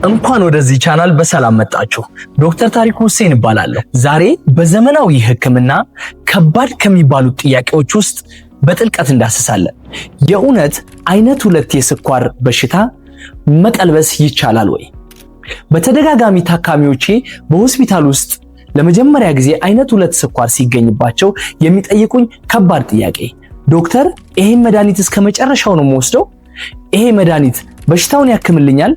እንኳን ወደዚህ ቻናል በሰላም መጣችሁ። ዶክተር ታሪኩ ሁሴን እባላለሁ። ዛሬ በዘመናዊ ሕክምና ከባድ ከሚባሉት ጥያቄዎች ውስጥ በጥልቀት እንዳስሳለን። የእውነት አይነት 2 የስኳር በሽታ መቀልበስ ይቻላል ወይ? በተደጋጋሚ ታካሚዎቼ በሆስፒታል ውስጥ ለመጀመሪያ ጊዜ አይነት 2 ስኳር ሲገኝባቸው የሚጠይቁኝ ከባድ ጥያቄ፣ ዶክተር ይሄን መድኃኒት እስከ መጨረሻው ነው የምወስደው? ይሄ መድኃኒት በሽታውን ያክምልኛል?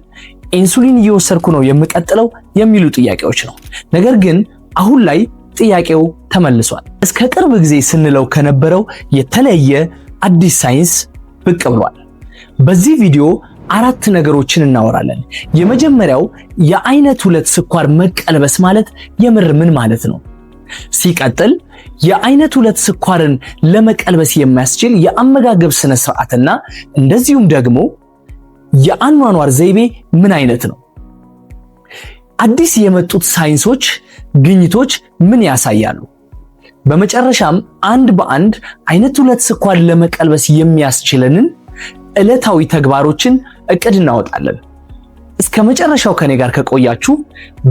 ኢንሱሊን እየወሰድኩ ነው የምቀጥለው? የሚሉ ጥያቄዎች ነው። ነገር ግን አሁን ላይ ጥያቄው ተመልሷል። እስከ ቅርብ ጊዜ ስንለው ከነበረው የተለየ አዲስ ሳይንስ ብቅ ብሏል። በዚህ ቪዲዮ 4 ነገሮችን እናወራለን። የመጀመሪያው የአይነት 2 ስኳር መቀልበስ ማለት የምር ምን ማለት ነው? ሲቀጥል የአይነት 2 ስኳርን ለመቀልበስ የሚያስችል የአመጋገብ ስነ ስርዓትና እንደዚሁም ደግሞ የአኗኗር ዘይቤ ምን አይነት ነው? አዲስ የመጡት ሳይንሶች ግኝቶች ምን ያሳያሉ? በመጨረሻም አንድ በአንድ አይነት 2 ስኳር ለመቀልበስ የሚያስችለንን ዕለታዊ ተግባሮችን እቅድ እናወጣለን። እስከ መጨረሻው ከኔ ጋር ከቆያችሁ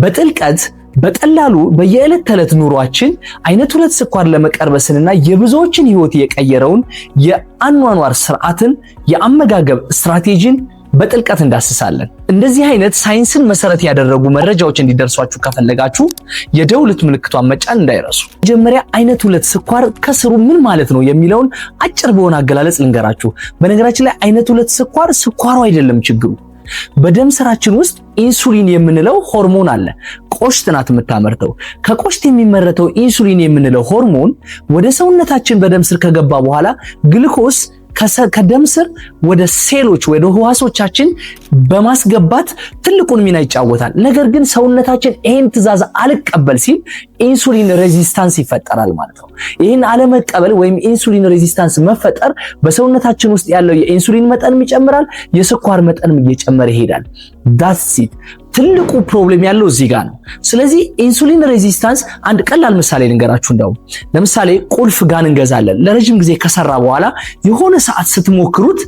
በጥልቀት በቀላሉ በየዕለት ተዕለት ኑሯችን አይነት 2 ስኳር ለመቀልበስና የብዙዎችን ህይወት የቀየረውን የአኗኗር ስርዓትን የአመጋገብ ስትራቴጂን በጥልቀት እንዳስሳለን። እንደዚህ አይነት ሳይንስን መሰረት ያደረጉ መረጃዎች እንዲደርሷችሁ ከፈለጋችሁ የደውል ምልክቷን መጫን እንዳይረሱ። መጀመሪያ አይነት 2 ስኳር ከስሩ ምን ማለት ነው የሚለውን አጭር በሆነ አገላለጽ ልንገራችሁ። በነገራችን ላይ አይነት 2 ስኳር ስኳሩ አይደለም ችግሩ። በደም ስራችን ውስጥ ኢንሱሊን የምንለው ሆርሞን አለ። ቆሽት ናት የምታመርተው። ከቆሽት የሚመረተው ኢንሱሊን የምንለው ሆርሞን ወደ ሰውነታችን በደም ስር ከገባ በኋላ ግሉኮስ ከደም ስር ወደ ሴሎች ወደ ህዋሶቻችን በማስገባት ትልቁን ሚና ይጫወታል። ነገር ግን ሰውነታችን ይሄን ትዕዛዝ አልቀበል ሲል ኢንሱሊን ሬዚስታንስ ይፈጠራል ማለት ነው። ይሄን አለመቀበል ወይም ኢንሱሊን ሬዚስታንስ መፈጠር በሰውነታችን ውስጥ ያለው የኢንሱሊን መጠንም ይጨምራል፣ የስኳር መጠንም እየጨመረ ይሄዳል። ዳትስ ኢት። ትልቁ ፕሮብሌም ያለው እዚህ ጋር ነው። ስለዚህ ኢንሱሊን ሬዚስታንስ አንድ ቀላል ምሳሌ ልንገራችሁ። እንደውም ለምሳሌ ቁልፍ ጋን እንገዛለን። ለረጅም ጊዜ ከሰራ በኋላ የሆነ ሰዓት ስትሞክሩት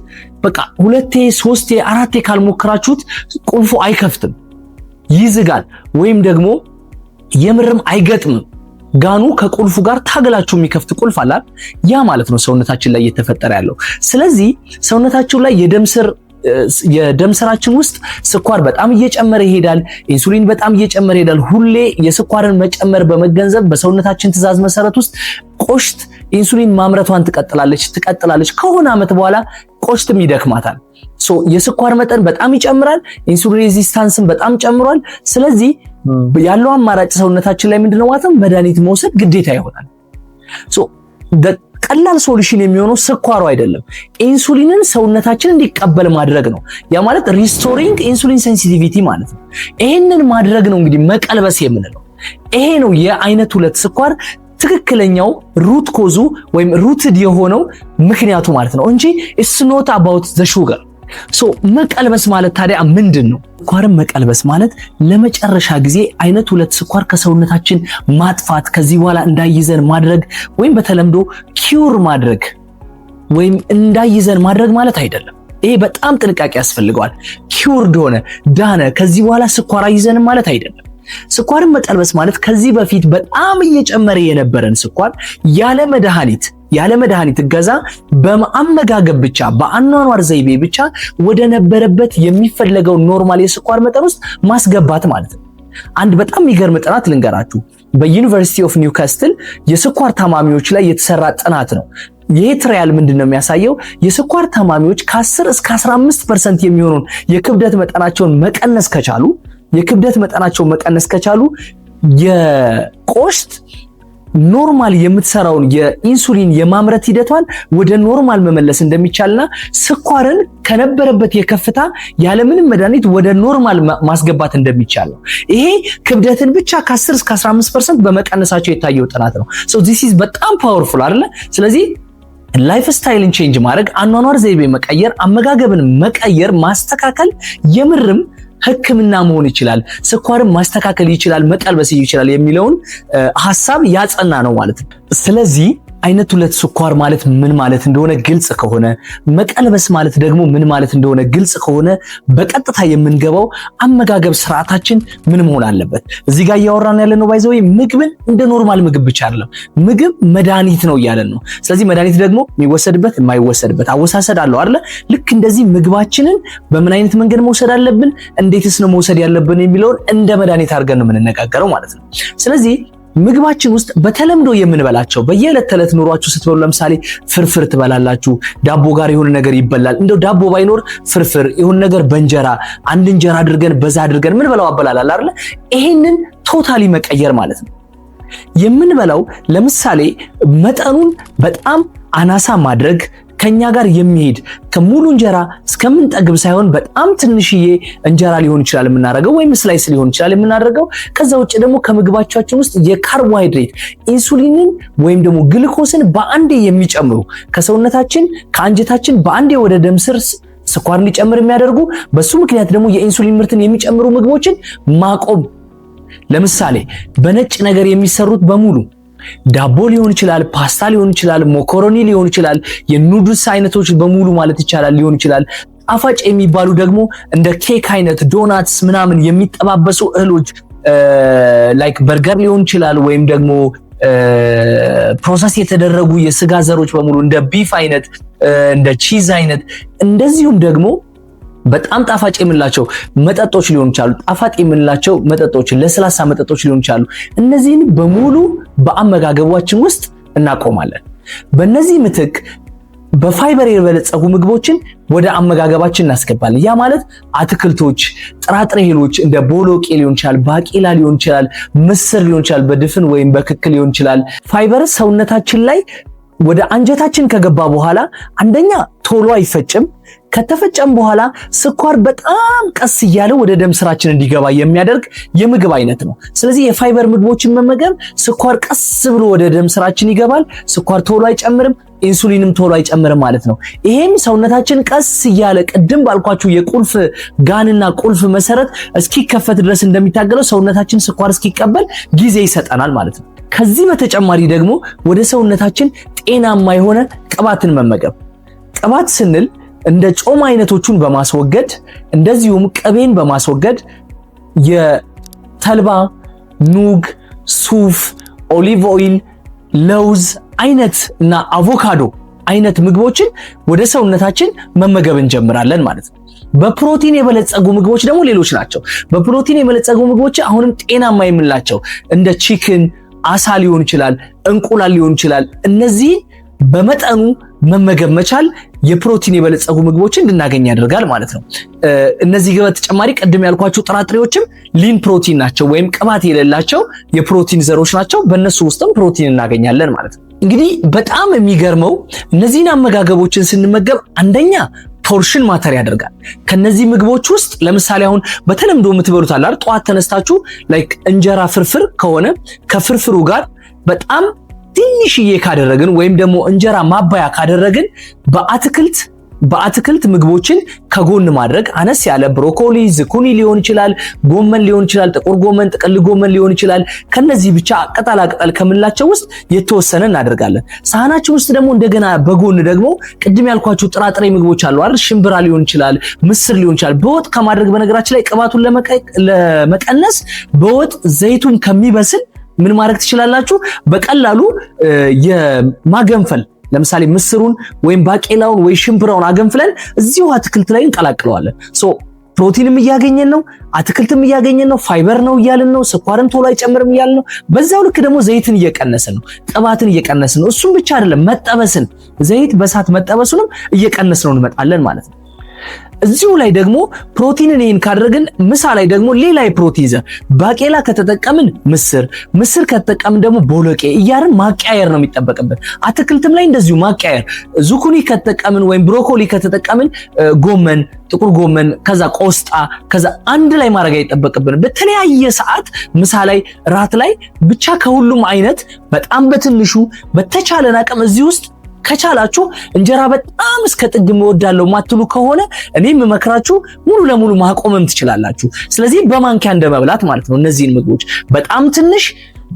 በቃ 2 3 4 ካልሞከራችሁት ቁልፉ አይከፍትም፣ ይዝጋል፣ ወይም ደግሞ የምርም አይገጥምም። ጋኑ ከቁልፉ ጋር ታገላችሁ የሚከፍት ቁልፍ አለ። ያ ማለት ነው ሰውነታችን ላይ እየተፈጠረ ያለው። ስለዚህ ሰውነታችን ላይ የደም ስራችን ውስጥ ስኳር በጣም እየጨመረ ይሄዳል፣ ኢንሱሊን በጣም እየጨመረ ይሄዳል። ሁሌ የስኳርን መጨመር በመገንዘብ በሰውነታችን ትዕዛዝ መሰረት ውስጥ ቆሽት ኢንሱሊን ማምረቷን ትቀጥላለች። ከሆነ ዓመት በኋላ ቆሽትም ይደክማታል። የስኳር መጠን በጣም ይጨምራል፣ ኢንሱሊን ሬዚስታንስም በጣም ጨምሯል። ስለዚህ ያለው አማራጭ ሰውነታችን ላይ ምንድነው ማለት ነው? መድኃኒት መውሰድ ግዴታ ይሆናል። ቀላል ሶሉሽን የሚሆነው ስኳሩ አይደለም፣ ኢንሱሊንን ሰውነታችን እንዲቀበል ማድረግ ነው። ያ ማለት ሪስቶሪንግ ኢንሱሊን ሴንሲቲቪቲ ማለት ነው። ይሄንን ማድረግ ነው እንግዲህ መቀልበስ የምንለው። ይሄ ነው የአይነት 2 ስኳር ትክክለኛው ሩት ኮዙ ወይም ሩትድ የሆነው ምክንያቱ ማለት ነው እንጂ it's not about the sugar። መቀልበስ ማለት ታዲያ ምንድን ነው? ስኳርን መቀልበስ ማለት ለመጨረሻ ጊዜ አይነት 2 ስኳር ከሰውነታችን ማጥፋት፣ ከዚህ በኋላ እንዳይዘን ማድረግ ወይም በተለምዶ ኪውር ማድረግ ወይም እንዳይዘን ማድረግ ማለት አይደለም። ይሄ በጣም ጥንቃቄ ያስፈልገዋል። ኪውርድ ሆነ ዳነ፣ ከዚህ በኋላ ስኳር አይዘንም ማለት አይደለም። ስኳርን መቀልበስ ማለት ከዚህ በፊት በጣም እየጨመረ የነበረን ስኳር ያለ መድኃኒት እገዛ በአመጋገብ ብቻ በአኗኗር ዘይቤ ብቻ ወደ ነበረበት የሚፈለገው ኖርማል የስኳር መጠን ውስጥ ማስገባት ማለት ነው። አንድ በጣም የሚገርም ጥናት ልንገራችሁ። በዩኒቨርሲቲ ኦፍ ኒውካስትል የስኳር ታማሚዎች ላይ የተሰራ ጥናት ነው። ይሄ ትራያል ምንድነው የሚያሳየው? የስኳር ታማሚዎች ከ10 እስከ 15% የሚሆነውን የክብደት መጠናቸውን መቀነስ ከቻሉ የቆሽት ኖርማል የምትሰራውን የኢንሱሊን የማምረት ሂደቷን ወደ ኖርማል መመለስ እንደሚቻልና ስኳርን ከነበረበት የከፍታ ያለምንም መድኃኒት ወደ ኖርማል ማስገባት እንደሚቻል ነው። ይሄ ክብደትን ብቻ ከ10 እስከ 15% በመቀነሳቸው የታየው ጥናት ነው። this is በጣም ፓወርፉል አይደለ? ስለዚህ ላይፍ ስታይልን ቼንጅ ማድረግ፣ አኗኗር ዘይቤ መቀየር፣ አመጋገብን መቀየር፣ ማስተካከል የምርም ህክምና መሆን ይችላል። ስኳርን ማስተካከል ይችላል፣ መቀልበስ ይችላል የሚለውን ሐሳብ ያጸና ነው ማለት ነው። ስለዚህ አይነት ሁለት ስኳር ማለት ምን ማለት እንደሆነ ግልጽ ከሆነ መቀልበስ ማለት ደግሞ ምን ማለት እንደሆነ ግልጽ ከሆነ በቀጥታ የምንገባው አመጋገብ ስርዓታችን ምን መሆን አለበት። እዚህ ጋር እያወራን ያለነው ባይዘው ምግብን እንደ ኖርማል ምግብ ብቻ አይደለም። ምግብ መድኃኒት ነው እያለን ነው። ስለዚህ መድኃኒት ደግሞ የሚወሰድበት የማይወሰድበት አወሳሰድ አለው አይደል? ልክ እንደዚህ ምግባችንን በምን አይነት መንገድ መውሰድ አለብን፣ እንዴትስ ነው መውሰድ ያለብን የሚለውን እንደ መድኃኒት አድርገን ነው የምንነጋገረው ማለት ነው። ስለዚህ ምግባችን ውስጥ በተለምዶ የምንበላቸው በየዕለት ተዕለት ኑሯችሁ ስትበሉ ለምሳሌ ፍርፍር ትበላላችሁ። ዳቦ ጋር የሆነ ነገር ይበላል። እንደው ዳቦ ባይኖር ፍርፍር የሆነ ነገር በእንጀራ አንድ እንጀራ አድርገን በዛ አድርገን ምን በላው አበላላል አይደል? ይሄንን ቶታሊ መቀየር ማለት ነው። የምንበላው ለምሳሌ መጠኑን በጣም አናሳ ማድረግ ከኛ ጋር የሚሄድ ከሙሉ እንጀራ እስከምንጠግብ ሳይሆን በጣም ትንሽዬ እንጀራ ሊሆን ይችላል የምናደርገው ወይም ስላይስ ሊሆን ይችላል የምናደርገው። ከዛ ውጭ ደግሞ ከምግባችን ውስጥ የካርቦሃይድሬት ኢንሱሊንን ወይም ደግሞ ግሉኮስን በአንዴ የሚጨምሩ ከሰውነታችን ከአንጀታችን በአንዴ ወደ ደም ስር ስኳር እንዲጨምር የሚያደርጉ በሱ ምክንያት ደግሞ የኢንሱሊን ምርትን የሚጨምሩ ምግቦችን ማቆም። ለምሳሌ በነጭ ነገር የሚሰሩት በሙሉ ዳቦ ሊሆን ይችላል፣ ፓስታ ሊሆን ይችላል፣ ሞኮሮኒ ሊሆን ይችላል፣ የኑድልስ አይነቶች በሙሉ ማለት ይቻላል ሊሆን ይችላል። ጣፋጭ የሚባሉ ደግሞ እንደ ኬክ አይነት ዶናትስ ምናምን የሚጠባበሱ እህሎች ላይክ በርገር ሊሆን ይችላል ወይም ደግሞ ፕሮሰስ የተደረጉ የስጋ ዘሮች በሙሉ እንደ ቢፍ አይነት እንደ ቺዝ አይነት እንደዚሁም ደግሞ በጣም ጣፋጭ የምንላቸው መጠጦች ሊሆኑ ይችላሉ። ጣፋጭ የምንላቸው መጠጦች ለስላሳ መጠጦች ሊሆኑ ይችላሉ። እነዚህን በሙሉ በአመጋገባችን ውስጥ እናቆማለን። በእነዚህ ምትክ በፋይበር የበለጸጉ ምግቦችን ወደ አመጋገባችን እናስገባለን። ያ ማለት አትክልቶች፣ ጥራጥሬ እህሎች እንደ ቦሎቄ ሊሆን ይችላል፣ ባቄላ ሊሆን ይችላል፣ ምስር ሊሆን ይችላል፣ በድፍን ወይም በክክ ሊሆን ይችላል። ፋይበር ሰውነታችን ላይ ወደ አንጀታችን ከገባ በኋላ አንደኛ ቶሎ አይፈጭም። ከተፈጨም በኋላ ስኳር በጣም ቀስ እያለ ወደ ደም ስራችን እንዲገባ የሚያደርግ የምግብ አይነት ነው። ስለዚህ የፋይበር ምግቦችን መመገብ ስኳር ቀስ ብሎ ወደ ደም ስራችን ይገባል። ስኳር ቶሎ አይጨምርም፣ ኢንሱሊንም ቶሎ አይጨምርም ማለት ነው። ይሄም ሰውነታችን ቀስ እያለ ቅድም ባልኳችሁ የቁልፍ ጋንና ቁልፍ መሰረት እስኪከፈት ድረስ እንደሚታገለው ሰውነታችን ስኳር እስኪቀበል ጊዜ ይሰጠናል ማለት ነው። ከዚህ በተጨማሪ ደግሞ ወደ ሰውነታችን ጤናማ የሆነ ቅባትን መመገብ። ቅባት ስንል እንደ ጮማ አይነቶቹን በማስወገድ እንደዚሁም ቅቤን በማስወገድ የተልባ፣ ኑግ፣ ሱፍ፣ ኦሊቭ ኦይል፣ ለውዝ አይነት እና አቮካዶ አይነት ምግቦችን ወደ ሰውነታችን መመገብ እንጀምራለን ማለት ነው። በፕሮቲን የበለጸጉ ምግቦች ደግሞ ሌሎች ናቸው። በፕሮቲን የበለጸጉ ምግቦች አሁንም ጤናማ የምንላቸው እንደ ቺክን፣ አሳ ሊሆን ይችላል፣ እንቁላል ሊሆን ይችላል። እነዚህ በመጠኑ መመገብ መቻል የፕሮቲን የበለጸጉ ምግቦችን እንድናገኝ ያደርጋል ማለት ነው። እነዚህ በተጨማሪ ቅድም ያልኳቸው ጥራጥሬዎችም ሊን ፕሮቲን ናቸው ወይም ቅባት የሌላቸው የፕሮቲን ዘሮች ናቸው። በእነሱ ውስጥም ፕሮቲን እናገኛለን ማለት ነው። እንግዲህ በጣም የሚገርመው እነዚህን አመጋገቦችን ስንመገብ አንደኛ ፖርሽን ማተር ያደርጋል። ከነዚህ ምግቦች ውስጥ ለምሳሌ አሁን በተለምዶ የምትበሉት አለ አይደል? ጠዋት ተነስታችሁ ላይክ እንጀራ ፍርፍር ከሆነ ከፍርፍሩ ጋር በጣም ትንሽዬ ካደረግን ወይም ደግሞ እንጀራ ማባያ ካደረግን በአትክልት ምግቦችን ከጎን ማድረግ አነስ ያለ ብሮኮሊ፣ ዝኩኒ ሊሆን ይችላል፣ ጎመን ሊሆን ይችላል፣ ጥቁር ጎመን፣ ጥቅል ጎመን ሊሆን ይችላል። ከነዚህ ብቻ ቅጠላ ቅጠል ከምንላቸው ውስጥ የተወሰነ እናደርጋለን። ሳህናችን ውስጥ ደግሞ እንደገና በጎን ደግሞ ቅድም ያልኳችሁ ጥራጥሬ ምግቦች አሉ አይደል? ሽምብራ ሊሆን ይችላል፣ ምስር ሊሆን ይችላል። በወጥ ከማድረግ በነገራችን ላይ ቅባቱን ለመቀነስ በወጥ ዘይቱን ከሚበስል ምን ማድረግ ትችላላችሁ? በቀላሉ የማገንፈል ለምሳሌ ምስሩን ወይም ባቄላውን ወይ ሽምብራውን አገንፍለን እዚሁ አትክልት ላይ እንቀላቅለዋለን። ፕሮቲንም እያገኘን ነው፣ አትክልትም እያገኘን ነው፣ ፋይበር ነው እያልን ነው፣ ስኳርን ቶሎ አይጨምርም እያልን ነው። በዛው ልክ ደግሞ ዘይትን እየቀነስን ነው፣ ቅባትን እየቀነስን ነው። እሱም ብቻ አይደለም፣ መጠበስን ዘይት በሳት መጠበሱንም እየቀነስነው እንመጣለን ማለት ነው። እዚሁ ላይ ደግሞ ፕሮቲንን ይሄን ካደረግን ምሳ ላይ ደግሞ ሌላ የፕሮቲን ዘር ባቄላ ከተጠቀምን ምስር ከተጠቀምን ደግሞ ቦሎቄ እያርን ማቀያየር ነው የሚጠበቅብን። አትክልትም ላይ እንደዚሁ ማቀያየር። ዙኩኒ ከተጠቀምን ወይም ብሮኮሊ ከተጠቀምን ጎመን፣ ጥቁር ጎመን፣ ከዛ ቆስጣ፣ ከዛ አንድ ላይ ማድረግ አይጠበቅብን። በተለያየ ሰዓት ምሳ ላይ፣ ራት ላይ ብቻ ከሁሉም አይነት በጣም በትንሹ በተቻለን አቅም እዚህ ውስጥ ከቻላችሁ እንጀራ በጣም እስከ ጥግ እወዳለሁ ማትሉ ከሆነ እኔም መከራችሁ ሙሉ ለሙሉ ማቆምም ትችላላችሁ። ስለዚህ በማንኪያ እንደመብላት ማለት ነው። እነዚህን ምግቦች በጣም ትንሽ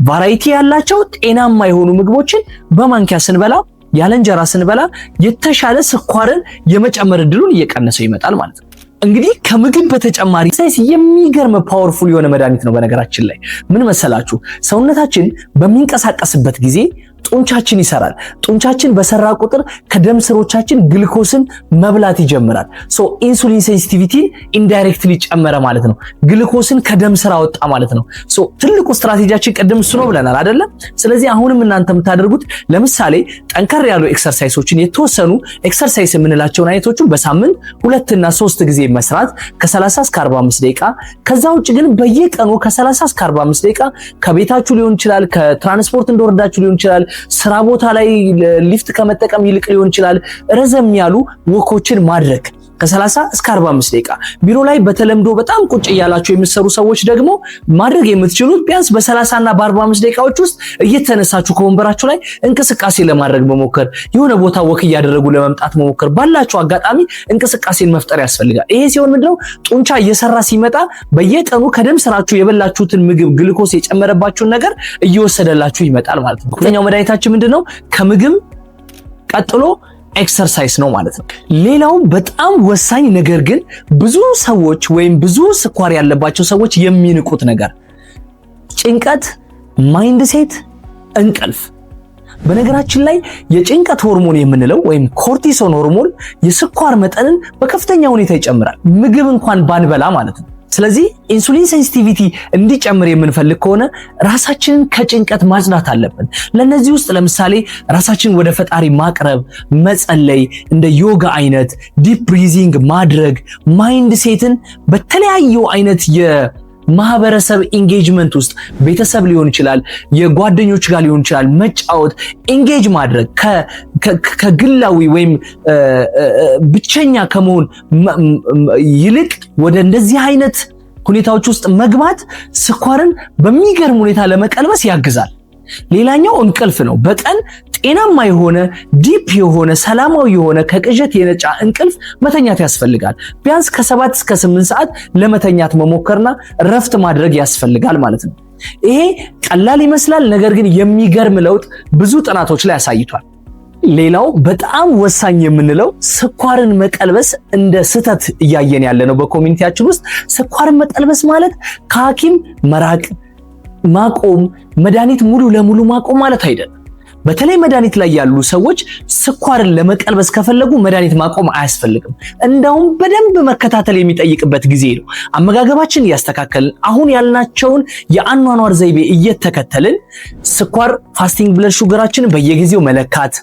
ቫራይቲ ያላቸው ጤናማ የሆኑ ምግቦችን በማንኪያ ስንበላ ያለ እንጀራ ስንበላ የተሻለ ስኳርን የመጨመር እድሉን እየቀነሰው ይመጣል ማለት ነው። እንግዲህ ከምግብ በተጨማሪ ኤክሰርሳይዝ የሚገርም ፓወርፉል የሆነ መድኃኒት ነው። በነገራችን ላይ ምን መሰላችሁ? ሰውነታችን በሚንቀሳቀስበት ጊዜ ጡንቻችን ይሰራል። ጡንቻችን በሰራ ቁጥር ከደም ስሮቻችን ግሉኮስን መብላት ይጀምራል። ሶ ኢንሱሊን ሴንሲቲቪቲን ኢንዳይሬክትሊ ጨመረ ማለት ነው። ግሉኮስን ከደም ስር አወጣ ማለት ነው። ሶ ትልቁ ስትራቴጂያችን ቅድም እሱ ነው ብለናል አይደለ? ስለዚህ አሁንም እናንተ የምታደርጉት ለምሳሌ ጠንከር ያሉ ኤክሰርሳይሶችን የተወሰኑ ኤክሰርሳይስ የምንላቸውን አይነቶችን በሳምንት 2 እና 3 ጊዜ መስራት ከ30 እስከ 45 ደቂቃ። ከዛ ውጭ ግን በየቀኑ ከ30 እስከ 45 ደቂቃ ከቤታችሁ ሊሆን ይችላል፣ ከትራንስፖርት እንደወረዳችሁ ሊሆን ይችላል፣ ስራ ቦታ ላይ ሊፍት ከመጠቀም ይልቅ ሊሆን ይችላል፣ ረዘም ያሉ ወኮችን ማድረግ ከ30 እስከ 45 ደቂቃ። ቢሮ ላይ በተለምዶ በጣም ቁጭ እያላችሁ የሚሰሩ ሰዎች ደግሞ ማድረግ የምትችሉት ቢያንስ በ30 እና በ45 ደቂቃዎች ውስጥ እየተነሳችሁ ከወንበራችሁ ላይ እንቅስቃሴ ለማድረግ መሞከር፣ የሆነ ቦታ ወክ እያደረጉ ለመምጣት መሞከር፣ ባላችሁ አጋጣሚ እንቅስቃሴን መፍጠር ያስፈልጋል። ይሄ ሲሆን ምንድነው ጡንቻ እየሰራ ሲመጣ በየቀኑ ከደም ስራችሁ የበላችሁትን ምግብ ግሉኮስ የጨመረባችሁን ነገር እየወሰደላችሁ ይመጣል ማለት ነው። ሁለተኛው መድኃኒታችን ምንድነው? ከምግብ ቀጥሎ ኤክሰርሳይዝ ነው ማለት ነው። ሌላው በጣም ወሳኝ ነገር ግን ብዙ ሰዎች ወይም ብዙ ስኳር ያለባቸው ሰዎች የሚንቁት ነገር ጭንቀት፣ ማይንድ ሴት፣ እንቅልፍ። በነገራችን ላይ የጭንቀት ሆርሞን የምንለው ወይም ኮርቲሶን ሆርሞን የስኳር መጠንን በከፍተኛ ሁኔታ ይጨምራል፣ ምግብ እንኳን ባንበላ ማለት ነው። ስለዚህ ኢንሱሊን ሴንሲቲቪቲ እንዲጨምር የምንፈልግ ከሆነ ራሳችንን ከጭንቀት ማጽዳት አለብን። ለነዚህ ውስጥ ለምሳሌ ራሳችንን ወደ ፈጣሪ ማቅረብ፣ መጸለይ፣ እንደ ዮጋ አይነት ዲፕ ብሪዚንግ ማድረግ፣ ማይንድ ሴትን በተለያዩ አይነት የማህበረሰብ ኢንጌጅመንት ውስጥ ቤተሰብ ሊሆን ይችላል፣ የጓደኞች ጋር ሊሆን ይችላል፣ መጫወት ኢንጌጅ ማድረግ ከግላዊ ወይም ብቸኛ ከመሆን ይልቅ ወደ እንደዚህ አይነት ሁኔታዎች ውስጥ መግባት ስኳርን በሚገርም ሁኔታ ለመቀልበስ ያግዛል። ሌላኛው እንቅልፍ ነው። በቀን ጤናማ የሆነ ዲፕ የሆነ ሰላማዊ የሆነ ከቅዠት የነጻ እንቅልፍ መተኛት ያስፈልጋል። ቢያንስ ከ7 እስከ 8 ሰዓት ለመተኛት መሞከርና ረፍት ማድረግ ያስፈልጋል ማለት ነው። ይሄ ቀላል ይመስላል፣ ነገር ግን የሚገርም ለውጥ ብዙ ጥናቶች ላይ አሳይቷል። ሌላው በጣም ወሳኝ የምንለው ስኳርን መቀልበስ እንደ ስህተት እያየን ያለ ነው በኮሚኒቲያችን ውስጥ። ስኳርን መቀልበስ ማለት ከሐኪም መራቅ፣ ማቆም፣ መድኃኒት ሙሉ ለሙሉ ማቆም ማለት አይደለም። በተለይ መድኃኒት ላይ ያሉ ሰዎች ስኳርን ለመቀልበስ ከፈለጉ መድኃኒት ማቆም አያስፈልግም። እንዳውም በደንብ መከታተል የሚጠይቅበት ጊዜ ነው። አመጋገባችን እያስተካከልን አሁን ያልናቸውን የአኗኗር ዘይቤ እየተከተልን ስኳር ፋስቲንግ ብለድ ሹገራችንን በየጊዜው መለካት፣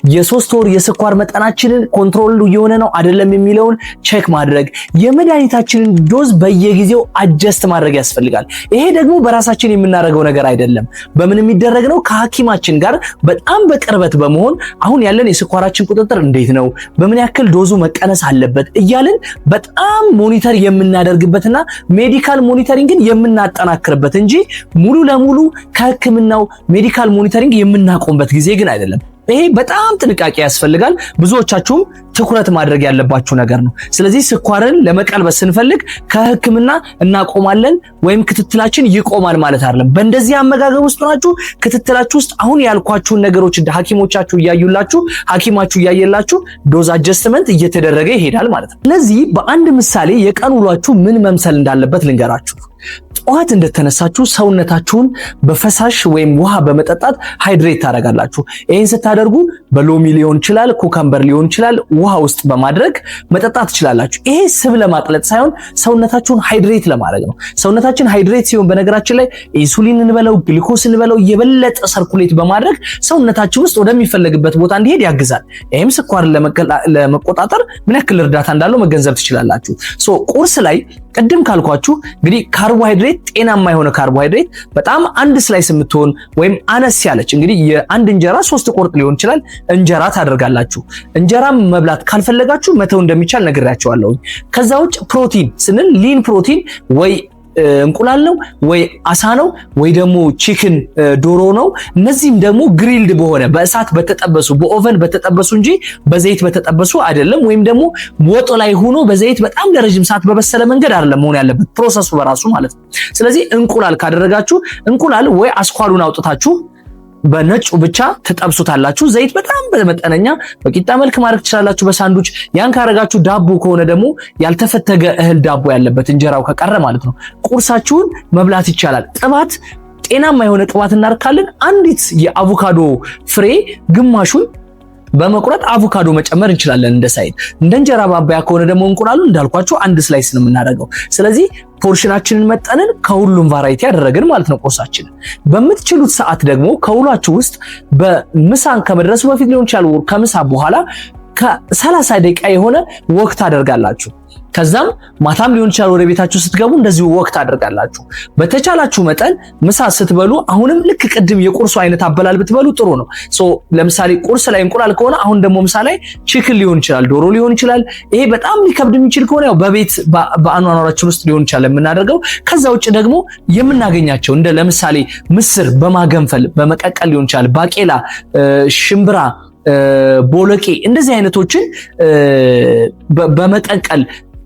የ3 ወር የስኳር መጠናችንን ኮንትሮል የሆነ ነው አይደለም የሚለውን ቼክ ማድረግ፣ የመድኃኒታችንን ዶዝ በየጊዜው አጀስት ማድረግ ያስፈልጋል። ይሄ ደግሞ በራሳችን የምናደርገው ነገር አይደለም። በምን የሚደረግ ነው? ከሐኪማችን ጋር በጣም በቅርበት በመሆን አሁን ያለን የስኳራችን ቁጥጥር እንዴት ነው፣ በምን ያክል ዶዙ መቀነስ አለበት እያልን በጣም ሞኒተር የምናደርግበትና ሜዲካል ሞኒተሪንግን የምናጠናክርበት እንጂ ሙሉ ለሙሉ ከሕክምናው ሜዲካል ሞኒተሪንግ የምናቆምበት ጊዜ ግን አይደለም። ይሄ በጣም ጥንቃቄ ያስፈልጋል። ብዙዎቻችሁም ትኩረት ማድረግ ያለባችሁ ነገር ነው። ስለዚህ ስኳርን ለመቀልበስ ስንፈልግ ከሕክምና እናቆማለን ወይም ክትትላችን ይቆማል ማለት አይደለም። በእንደዚህ አመጋገብ ውስጥ ናችሁ ክትትላችሁ ውስጥ አሁን ያልኳችሁን ነገሮች እንደ ሐኪሞቻችሁ እያዩላችሁ ሐኪማችሁ እያየላችሁ ዶዝ አጀስትመንት እየተደረገ ይሄዳል ማለት ነው። ስለዚህ በአንድ ምሳሌ የቀን ውሏችሁ ምን መምሰል እንዳለበት ልንገራችሁ። ጠዋት እንደተነሳችሁ ሰውነታችሁን በፈሳሽ ወይም ውሃ በመጠጣት ሃይድሬት ታደርጋላችሁ። ይህን ስታደርጉ በሎሚ ሊሆን ይችላል፣ ኩከምበር ሊሆን ይችላል፣ ውሃ ውስጥ በማድረግ መጠጣት ትችላላችሁ። ይሄ ስብ ለማቅለጥ ሳይሆን ሰውነታችሁን ሃይድሬት ለማድረግ ነው። ሰውነታችን ሃይድሬት ሲሆን በነገራችን ላይ ኢንሱሊን እንበለው ግሉኮስ እንበለው የበለጠ ሰርኩሌት በማድረግ ሰውነታችን ውስጥ ወደሚፈለግበት ቦታ እንዲሄድ ያግዛል። ይህም ስኳርን ለመቆጣጠር ምን ያክል እርዳታ እንዳለው መገንዘብ ትችላላችሁ። ቁርስ ላይ ቅድም ካልኳችሁ እንግዲህ ካርቦሃይድሬት ጤናማ የሆነ ካርቦሃይድሬት በጣም አንድ ስላይስ የምትሆን ወይም አነስ ያለች እንግዲህ የአንድ እንጀራ 3 ቁርጥ ሊሆን ይችላል እንጀራ ታደርጋላችሁ። እንጀራ መብላት ካልፈለጋችሁ መተው እንደሚቻል ነግሬያችኋለሁ። ከዛ ውጭ ፕሮቲን ስንል ሊን ፕሮቲን ወይ እንቁላል ነው ወይ አሳ ነው ወይ ደግሞ ቺክን ዶሮ ነው። እነዚህም ደግሞ ግሪልድ በሆነ በእሳት በተጠበሱ በኦቨን በተጠበሱ እንጂ በዘይት በተጠበሱ አይደለም። ወይም ደግሞ ወጥ ላይ ሆኖ በዘይት በጣም ለረጅም ሰዓት በበሰለ መንገድ አይደለም መሆን ያለበት ፕሮሰሱ በራሱ ማለት ነው። ስለዚህ እንቁላል ካደረጋችሁ እንቁላል ወይ አስኳሉን አውጥታችሁ በነጩ ብቻ ተጠብሱታላችሁ። ዘይት በጣም በመጠነኛ በቂጣ መልክ ማድረግ ትችላላችሁ በሳንዱች። ያን ካረጋችሁ ዳቦ ከሆነ ደግሞ ያልተፈተገ እህል ዳቦ ያለበት እንጀራው ከቀረ ማለት ነው ቁርሳችሁን መብላት ይቻላል። ቅባት ጤናማ የሆነ ቅባት እናርካለን። አንዲት የአቮካዶ ፍሬ ግማሹን በመቁረጥ አቮካዶ መጨመር እንችላለን እንደ ሳይድ። እንደ እንጀራ ማባያ ከሆነ ደግሞ እንቁላሉ እንዳልኳችሁ አንድ ስላይስ ነው የምናደርገው። ስለዚህ ፖርሽናችንን መጠንን ከሁሉም ቫራይቲ ያደረግን ማለት ነው ቁርሳችንን። በምትችሉት ሰዓት ደግሞ ከውሏችሁ ውስጥ በምሳን ከመድረሱ በፊት ሊሆን ይችላል ከምሳ በኋላ ከ30 ደቂቃ የሆነ ወቅት አደርጋላችሁ። ከዛም ማታም ሊሆን ይችላል ወደ ቤታችሁ ስትገቡ እንደዚሁ ወቅት አደርጋላችሁ። በተቻላችሁ መጠን ምሳ ስትበሉ አሁንም ልክ ቅድም የቁርሱ አይነት አበላል ብትበሉ ጥሩ ነው። ለምሳሌ ቁርስ ላይ እንቁላል ከሆነ አሁን ደግሞ ምሳ ላይ ቺክን ሊሆን ይችላል፣ ዶሮ ሊሆን ይችላል። ይሄ በጣም ሊከብድ የሚችል ከሆነ ያው በቤት በአኗኗራችን ውስጥ ሊሆን ይችላል የምናደርገው። ከዛ ውጭ ደግሞ የምናገኛቸው እንደ ለምሳሌ ምስር በማገንፈል በመቀቀል ሊሆን ይችላል፣ ባቄላ፣ ሽምብራ፣ ቦለቄ እንደዚህ አይነቶችን በመቀቀል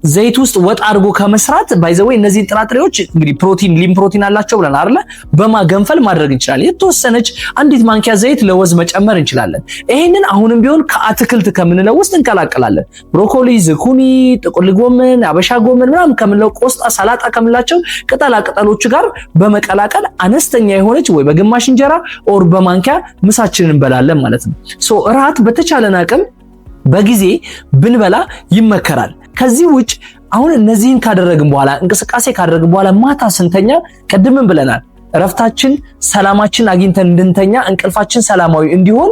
ዘይት ውስጥ ወጥ አድርጎ ከመስራት ባይዘወይ እነዚህ ጥራጥሬዎች እንግዲህ ፕሮቲን ሊም ፕሮቲን አላቸው ብለን አይደለ በማገንፈል ማድረግ እንችላለን። የተወሰነች አንዲት ማንኪያ ዘይት ለወዝ መጨመር እንችላለን። ይሄንን አሁንም ቢሆን ከአትክልት ከምንለው ውስጥ እንቀላቀላለን። ብሮኮሊ፣ ዝኩኒ፣ ጥቁር ጎመን፣ አበሻ ጎመን ምናምን ከምንለው ቆስጣ፣ ሰላጣ ከምንላቸው ቅጠላ ቅጠሎች ጋር በመቀላቀል አነስተኛ የሆነች ወይ በግማሽ እንጀራ ኦር በማንኪያ ምሳችንን እንበላለን ማለት ነው። እራት በተቻለን አቅም በጊዜ ብንበላ ይመከራል። ከዚህ ውጭ አሁን እነዚህን ካደረግን በኋላ እንቅስቃሴ ካደረግን በኋላ ማታ ስንተኛ ቀድምን ብለናል እረፍታችን ሰላማችን አግኝተን እንድንተኛ እንቅልፋችን ሰላማዊ እንዲሆን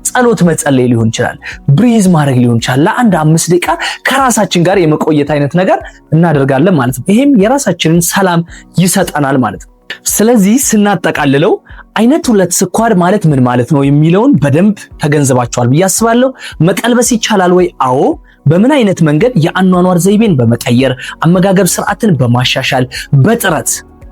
ጸሎት መጸለይ ሊሆን ይችላል፣ ብሪዝ ማድረግ ሊሆን ይችላል። ለአንድ 5 ደቂቃ ከራሳችን ጋር የመቆየት አይነት ነገር እናደርጋለን ማለት ነው። ይሄም የራሳችንን ሰላም ይሰጠናል ማለት ነው። ስለዚህ ስናጠቃልለው አይነት 2 ስኳር ማለት ምን ማለት ነው የሚለውን በደንብ ተገንዝባችኋል ብዬ አስባለሁ። መቀልበስ ይቻላል ወይ? አዎ። በምን አይነት መንገድ? የአኗኗር ዘይቤን በመቀየር አመጋገብ ስርዓትን በማሻሻል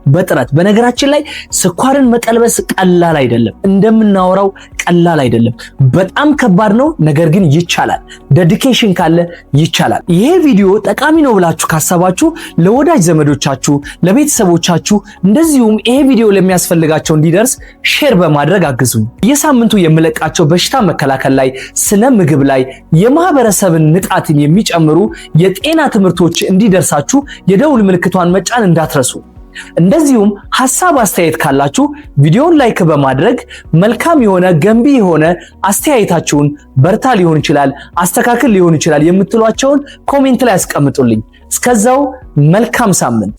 በጥረት በነገራችን ላይ ስኳርን መቀልበስ ቀላል አይደለም፣ እንደምናወራው ቀላል አይደለም። በጣም ከባድ ነው። ነገር ግን ይቻላል። ዴዲኬሽን ካለ ይቻላል። ይሄ ቪዲዮ ጠቃሚ ነው ብላችሁ ካሰባችሁ ለወዳጅ ዘመዶቻችሁ፣ ለቤተሰቦቻችሁ እንደዚሁም ይሄ ቪዲዮ ለሚያስፈልጋቸው እንዲደርስ ሼር በማድረግ አግዙኝ። የሳምንቱ የምለቃቸው በሽታ መከላከል ላይ፣ ስነ ምግብ ላይ፣ የማህበረሰብን ንቃትን የሚጨምሩ የጤና ትምህርቶች እንዲደርሳችሁ የደውል ምልክቷን መጫን እንዳትረሱ። እንደዚሁም ሐሳብ አስተያየት ካላችሁ ቪዲዮውን ላይክ በማድረግ መልካም የሆነ ገንቢ የሆነ አስተያየታችሁን በርታ ሊሆን ይችላል፣ አስተካክል ሊሆን ይችላል የምትሏቸውን ኮሜንት ላይ አስቀምጡልኝ። እስከዛው መልካም ሳምንት።